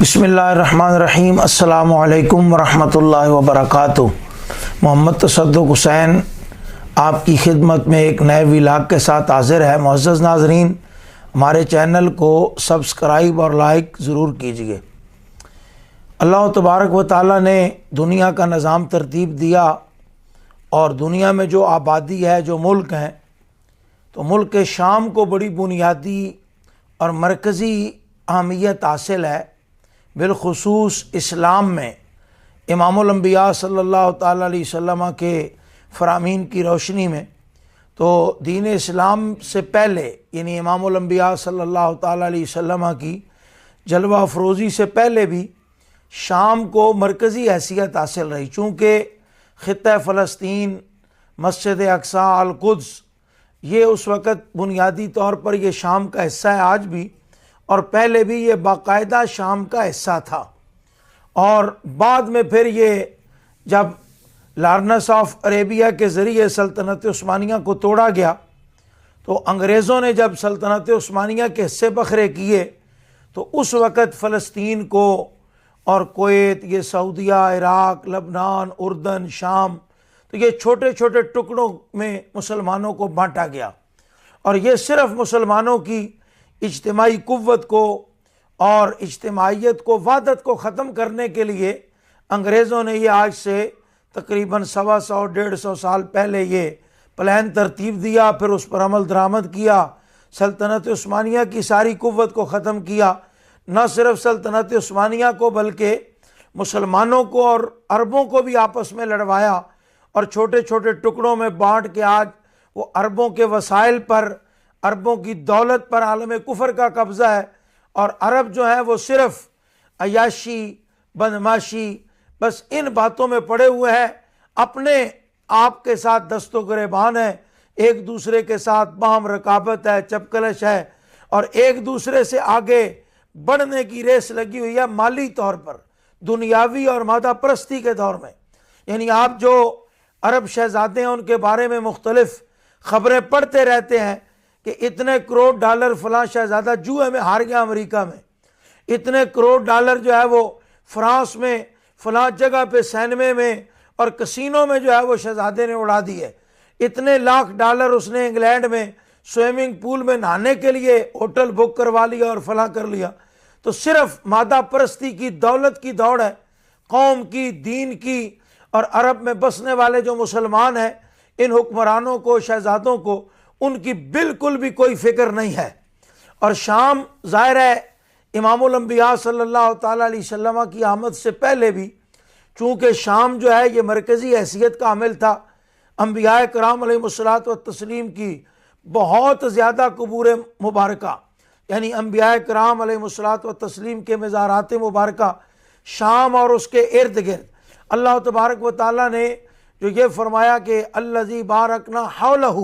بسم اللہ الرحمن الرحیم۔ السلام علیکم ورحمۃ اللہ وبرکاتہ۔ محمد تصدق حسین آپ کی خدمت میں ایک نئے ولاگ کے ساتھ حاضر ہے۔ معزز ناظرین، ہمارے چینل کو سبسکرائب اور لائک ضرور کیجیے۔ اللہ تبارک و تعالیٰ نے دنیا کا نظام ترتیب دیا اور دنیا میں جو آبادی ہے، جو ملک ہیں، تو ملک شام کو بڑی بنیادی اور مرکزی اہمیت حاصل ہے، بالخصوص اسلام میں امام الانبیاء صلی اللہ تعالیٰ علیہ وسلم کے فرامین کی روشنی میں۔ تو دین اسلام سے پہلے، یعنی امام الانبیاء صلی اللہ تعالیٰ علیہ وسلم کی جلوہ افروزی سے پہلے بھی شام کو مرکزی حیثیت حاصل رہی، چونکہ خطہ فلسطین، مسجد اقصیٰ، القدس، یہ اس وقت بنیادی طور پر یہ شام کا حصہ ہے آج بھی، اور پہلے بھی یہ باقاعدہ شام کا حصہ تھا۔ اور بعد میں پھر یہ جب لارنس آف عربیہ کے ذریعے سلطنت عثمانیہ کو توڑا گیا، تو انگریزوں نے جب سلطنت عثمانیہ کے حصے بکھرے کیے تو اس وقت فلسطین کو اور کویت، یہ سعودیہ، عراق، لبنان، اردن، شام، تو یہ چھوٹے چھوٹے ٹکڑوں میں مسلمانوں کو بانٹا گیا، اور یہ صرف مسلمانوں کی اجتماعی قوت کو اور اجتماعیت کو، وحدت کو ختم کرنے کے لیے انگریزوں نے یہ آج سے تقریباً 125 سال پہلے یہ پلان ترتیب دیا، پھر اس پر عمل درآمد کیا، سلطنت عثمانیہ کی ساری قوت کو ختم کیا۔ نہ صرف سلطنت عثمانیہ کو بلکہ مسلمانوں کو اور عربوں کو بھی آپس میں لڑوایا، اور چھوٹے چھوٹے ٹکڑوں میں بانٹ کے آج وہ عربوں کے وسائل پر، عربوں کی دولت پر عالم کفر کا قبضہ ہے، اور عرب جو ہیں وہ صرف عیاشی، بدماشی، بس ان باتوں میں پڑے ہوئے ہیں، اپنے آپ کے ساتھ دست و گریبان ہے، ایک دوسرے کے ساتھ باہم رقابت ہے، چپکلش ہے، اور ایک دوسرے سے آگے بڑھنے کی ریس لگی ہوئی ہے مالی طور پر، دنیاوی اور مادہ پرستی کے دور میں۔ یعنی آپ جو عرب شہزادے ہیں ان کے بارے میں مختلف خبریں پڑھتے رہتے ہیں کہ اتنے کروڑ ڈالر فلاں شہزادہ جوئے میں ہار گیا امریکہ میں، اتنے کروڑ ڈالر جو ہے وہ فرانس میں فلاں جگہ پہ سینمے میں اور کسینوں میں جو ہے وہ شہزادے نے اڑا دی ہے، اتنے لاکھ ڈالر اس نے انگلینڈ میں سوئمنگ پول میں نہانے کے لیے ہوٹل بک کروا لیا اور فلاں کر لیا۔ تو صرف مادہ پرستی کی دولت کی دوڑ ہے، قوم کی، دین کی، اور عرب میں بسنے والے جو مسلمان ہیں ان حکمرانوں کو، شہزادوں کو، ان کی بالکل بھی کوئی فکر نہیں ہے۔ اور شام ظاہر ہے امام الانبیاء صلی اللہ تعالیٰ علیہ وسلم کی آمد سے پہلے بھی، چونکہ شام جو ہے یہ مرکزی حیثیت کا حامل تھا، انبیاء کرام علیہ الصلوۃ والتسلیم کی بہت زیادہ قبور مبارکہ، یعنی انبیاء کرام علیہ الصلوۃ والتسلیم کے مزارات مبارکہ شام اور اس کے ارد گرد، اللہ تبارک و تعالیٰ نے جو یہ فرمایا کہ الذی بارکنا حولہ،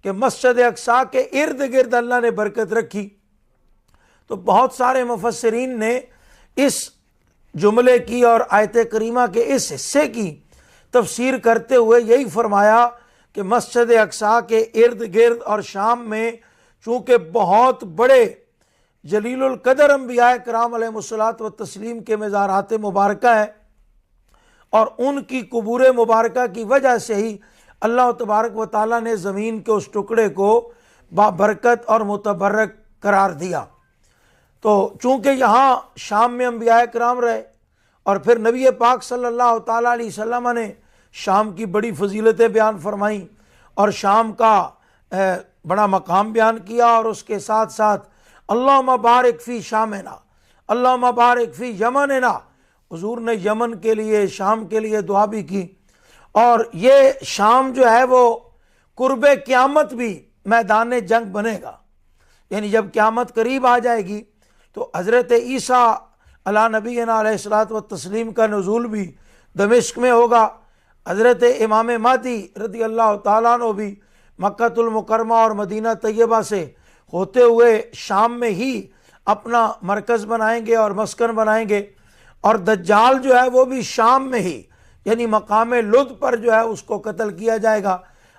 کہ مسجد اقصیٰ کے ارد گرد اللہ نے برکت رکھی، تو بہت سارے مفسرین نے اس جملے کی اور آیت کریمہ کے اس حصے کی تفسیر کرتے ہوئے یہی فرمایا کہ مسجد اقصیٰ کے ارد گرد اور شام میں چونکہ بہت بڑے جلیل القدر انبیاء کرام علیہ الصلوۃ والتسلیم کے مزارات مبارکہ ہیں، اور ان کی قبور مبارکہ کی وجہ سے ہی اللہ تبارک و تعالیٰ نے زمین کے اس ٹکڑے کو بابرکت اور متبرک قرار دیا۔ تو چونکہ یہاں شام میں انبیاء کرام رہے، اور پھر نبی پاک صلی اللہ تعالیٰ علیہ وسلم نے شام کی بڑی فضیلتیں بیان فرمائیں اور شام کا بڑا مقام بیان کیا، اور اس کے ساتھ ساتھ اللہم بارک فی شامنا، اللہم بارک فی یمننا، حضور نے یمن کے لیے، شام کے لیے دعا بھی کی۔ اور یہ شام جو ہے وہ قرب قیامت بھی میدان جنگ بنے گا، یعنی جب قیامت قریب آ جائے گی تو حضرت عیسیٰ علی نبینا علیہ الصلوۃ والتسلیم کا نزول بھی دمشق میں ہوگا، حضرت امام مہدی رضی اللہ تعالیٰ عنہ بھی مکہ المکرمہ اور مدینہ طیبہ سے ہوتے ہوئے شام میں ہی اپنا مرکز بنائیں گے اور مسکن بنائیں گے، اور دجال جو ہے وہ بھی شام میں ہی، یعنی مقام لد پر جو ہے اس کو قتل کیا جائے گا،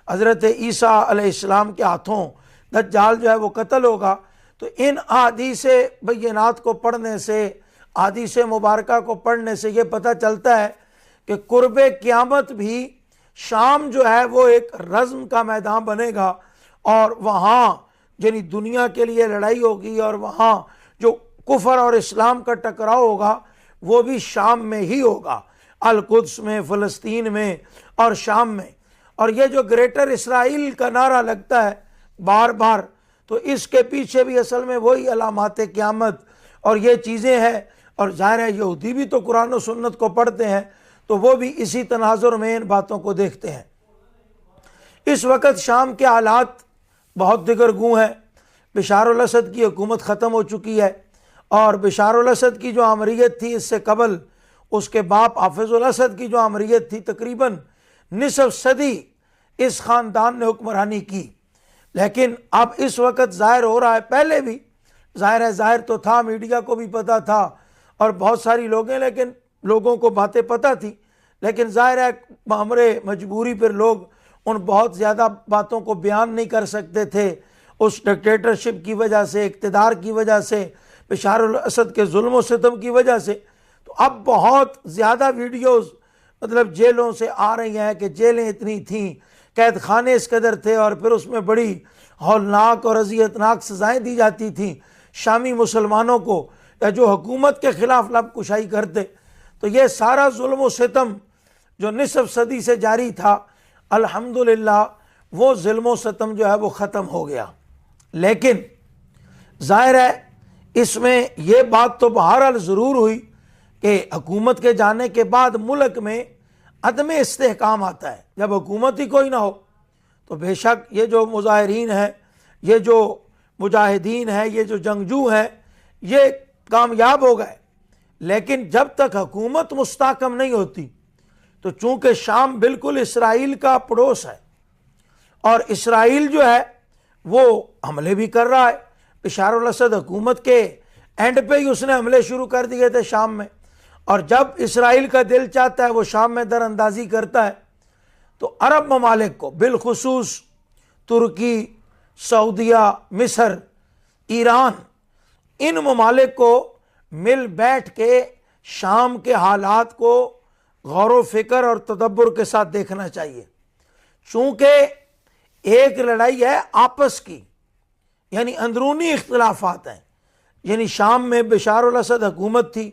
حضرت عیسیٰ علیہ السلام کے ہاتھوں دجال جو ہے وہ قتل ہوگا۔ تو ان احادیث بینات کو پڑھنے سے حدیث مبارکہ کو پڑھنے سے یہ پتہ چلتا ہے کہ قرب قیامت بھی شام جو ہے وہ ایک رزم کا میدان بنے گا، اور وہاں یعنی دنیا کے لیے لڑائی ہوگی، اور وہاں جو کفر اور اسلام کا ٹکراؤ ہوگا وہ بھی شام میں ہی ہوگا، القدس میں، فلسطین میں اور شام میں۔ اور یہ جو گریٹر اسرائیل کا نعرہ لگتا ہے بار بار، تو اس کے پیچھے بھی اصل میں وہی علامات قیامت اور یہ چیزیں ہیں۔ اور ظاہر ہے یہودی بھی تو قرآن و سنت کو پڑھتے ہیں، تو وہ بھی اسی تناظر میں ان باتوں کو دیکھتے ہیں۔ اس وقت شام کے حالات بہت دگرگوں ہیں۔ بشار الاسد کی حکومت ختم ہو چکی ہے، اور بشار الاسد کی جو آمریت تھی اس سے قبل اس کے باپ حافظ الاسد کی جو آمریت تھی، تقریباً نصف صدی اس خاندان نے حکمرانی کی۔ لیکن اب اس وقت ظاہر ہو رہا ہے، پہلے بھی ظاہر تو تھا، میڈیا کو بھی پتہ تھا اور بہت ساری لوگوں کو باتیں پتہ تھی، لیکن ظاہر ہے بہمرے مجبوری پر لوگ ان بہت زیادہ باتوں کو بیان نہیں کر سکتے تھے، اس ڈکٹیٹرشپ کی وجہ سے، اقتدار کی وجہ سے، بشار الاسد کے ظلم و ستم کی وجہ سے۔ تو اب بہت زیادہ ویڈیوز جیلوں سے آ رہی ہیں کہ جیلیں اتنی تھیں، قید خانے اس قدر تھے، اور پھر اس میں بڑی ہولناک اور اذیتناک سزائیں دی جاتی تھیں شامی مسلمانوں کو، یا جو حکومت کے خلاف لب کشائی کرتے۔ تو یہ سارا ظلم و ستم جو نصف صدی سے جاری تھا، الحمدللہ وہ ظلم و ستم جو ہے وہ ختم ہو گیا۔ لیکن ظاہر ہے اس میں یہ بات تو بہرحال ضرور ہوئی کہ حکومت کے جانے کے بعد ملک میں عدم استحکام آتا ہے۔ جب حکومت ہی کوئی نہ ہو تو بے شک یہ جو مظاہرین ہیں، یہ جو مجاہدین ہیں، یہ جو جنگجو ہیں، یہ کامیاب ہو گئے۔ لیکن جب تک حکومت مستحکم نہیں ہوتی، تو چونکہ شام بالکل اسرائیل کا پڑوس ہے، اور اسرائیل جو ہے وہ حملے بھی کر رہا ہے۔ بشار الاسد حکومت کے اینڈ پہ ہی اس نے حملے شروع کر دیے تھے شام میں، اور جب اسرائیل کا دل چاہتا ہے وہ شام میں در اندازی کرتا ہے۔ تو عرب ممالک کو، بالخصوص ترکی، سعودیہ، مصر، ایران، ان ممالک کو مل بیٹھ کے شام کے حالات کو غور و فکر اور تدبر کے ساتھ دیکھنا چاہیے، چونکہ ایک لڑائی ہے آپس کی، یعنی اندرونی اختلافات ہیں۔ یعنی شام میں بشار الاسد حکومت تھی،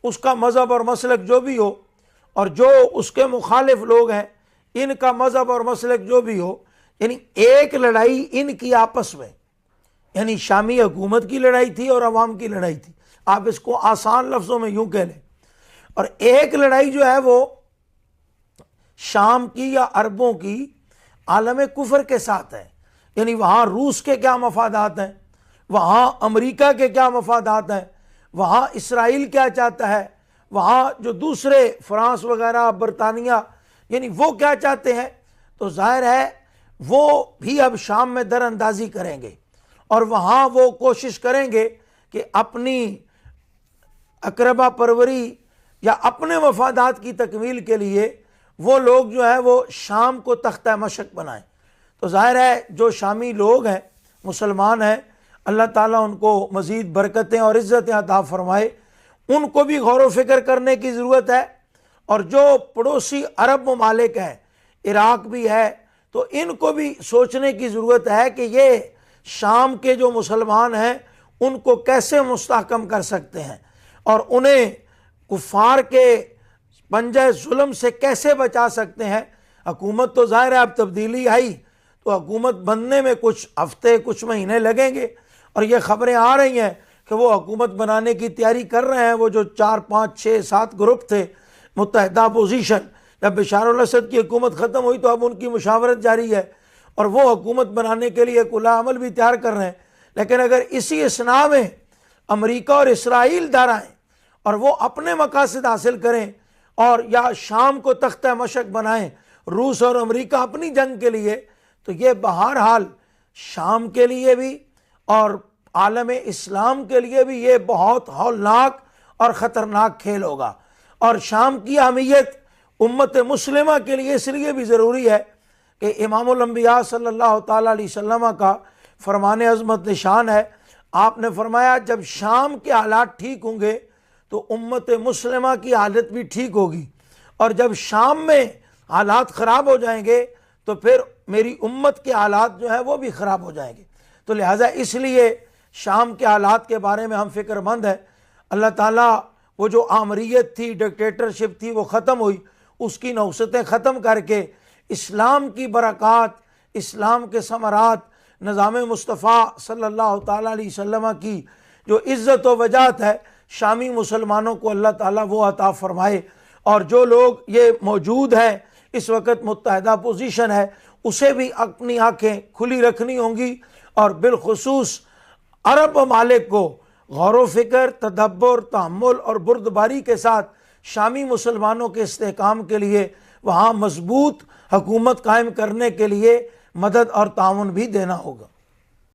اس کا مذہب اور مسلک جو بھی ہو، اور جو اس کے مخالف لوگ ہیں ان کا مذہب اور مسلک جو بھی ہو، یعنی ایک لڑائی ان کی آپس میں، یعنی شامی حکومت کی لڑائی تھی اور عوام کی لڑائی تھی، آپ اس کو آسان لفظوں میں یوں کہہ لیں۔ اور ایک لڑائی جو ہے وہ شام کی یا عربوں کی عالم کفر کے ساتھ ہے، یعنی وہاں روس کے کیا مفادات ہیں، وہاں امریکہ کے کیا مفادات ہیں، وہاں اسرائیل کیا چاہتا ہے، وہاں جو دوسرے فرانس وغیرہ، برطانیہ، یعنی وہ کیا چاہتے ہیں۔ تو ظاہر ہے وہ بھی اب شام میں در اندازی کریں گے، اور وہاں وہ کوشش کریں گے کہ اپنی اقربا پروری یا اپنے مفادات کی تکمیل کے لیے وہ لوگ جو ہے وہ شام کو تختہ مشق بنائیں۔ تو ظاہر ہے جو شامی لوگ ہیں، مسلمان ہیں، اللہ تعالیٰ ان کو مزید برکتیں اور عزتیں عطا فرمائے، ان کو بھی غور و فکر کرنے کی ضرورت ہے۔ اور جو پڑوسی عرب ممالک ہیں، عراق بھی ہے، تو ان کو بھی سوچنے کی ضرورت ہے کہ یہ شام کے جو مسلمان ہیں ان کو کیسے مستحکم کر سکتے ہیں، اور انہیں کفار کے پنجہ ظلم سے کیسے بچا سکتے ہیں۔ حکومت تو ظاہر ہے اب تبدیلی آئی تو حکومت بننے میں کچھ ہفتے، کچھ مہینے لگیں گے، اور یہ خبریں آ رہی ہیں کہ وہ حکومت بنانے کی تیاری کر رہے ہیں۔ وہ جو 4، 5، 6، 7 گروپ تھے متحدہ اپوزیشن، جب بشار الاسد کی حکومت ختم ہوئی تو اب ان کی مشاورت جاری ہے، اور وہ حکومت بنانے کے لیے کلا عمل بھی تیار کر رہے ہیں۔ لیکن اگر اسی اثناء میں امریکہ اور اسرائیل دارائیں اور وہ اپنے مقاصد حاصل کریں، اور یا شام کو تختہ مشق بنائیں روس اور امریکہ اپنی جنگ کے لیے، تو یہ بہرحال شام کے لیے بھی اور عالم اسلام کے لیے بھی یہ بہت ہولناک اور خطرناک کھیل ہوگا۔ اور شام کی اہمیت امت مسلمہ کے لیے اس لیے بھی ضروری ہے کہ امام الانبیاء صلی اللہ تعالیٰ علیہ وسلم کا فرمان عظمت نشان ہے۔ آپ نے فرمایا جب شام کے حالات ٹھیک ہوں گے تو امت مسلمہ کی حالت بھی ٹھیک ہوگی، اور جب شام میں حالات خراب ہو جائیں گے تو پھر میری امت کے حالات جو ہیں وہ بھی خراب ہو جائیں گے۔ تو لہٰذا اس لیے شام کے حالات کے بارے میں ہم فکر مند ہیں۔ اللہ تعالیٰ وہ جو آمریت تھی، ڈکٹیٹرشپ تھی، وہ ختم ہوئی، اس کی نحوستیں ختم کر کے اسلام کی برکات، اسلام کے ثمرات، نظام مصطفیٰ صلی اللہ تعالیٰ علیہ وسلم کی جو عزت و وجاہت ہے، شامی مسلمانوں کو اللہ تعالیٰ وہ عطا فرمائے۔ اور جو لوگ یہ موجود ہیں اس وقت متحدہ پوزیشن ہے، اسے بھی اپنی آنکھیں کھلی رکھنی ہوں گی، اور بالخصوص عرب ممالک کو غور و فکر، تدبر، تحمل اور بردباری کے ساتھ شامی مسلمانوں کے استحکام کے لیے وہاں مضبوط حکومت قائم کرنے کے لیے مدد اور تعاون بھی دینا ہوگا۔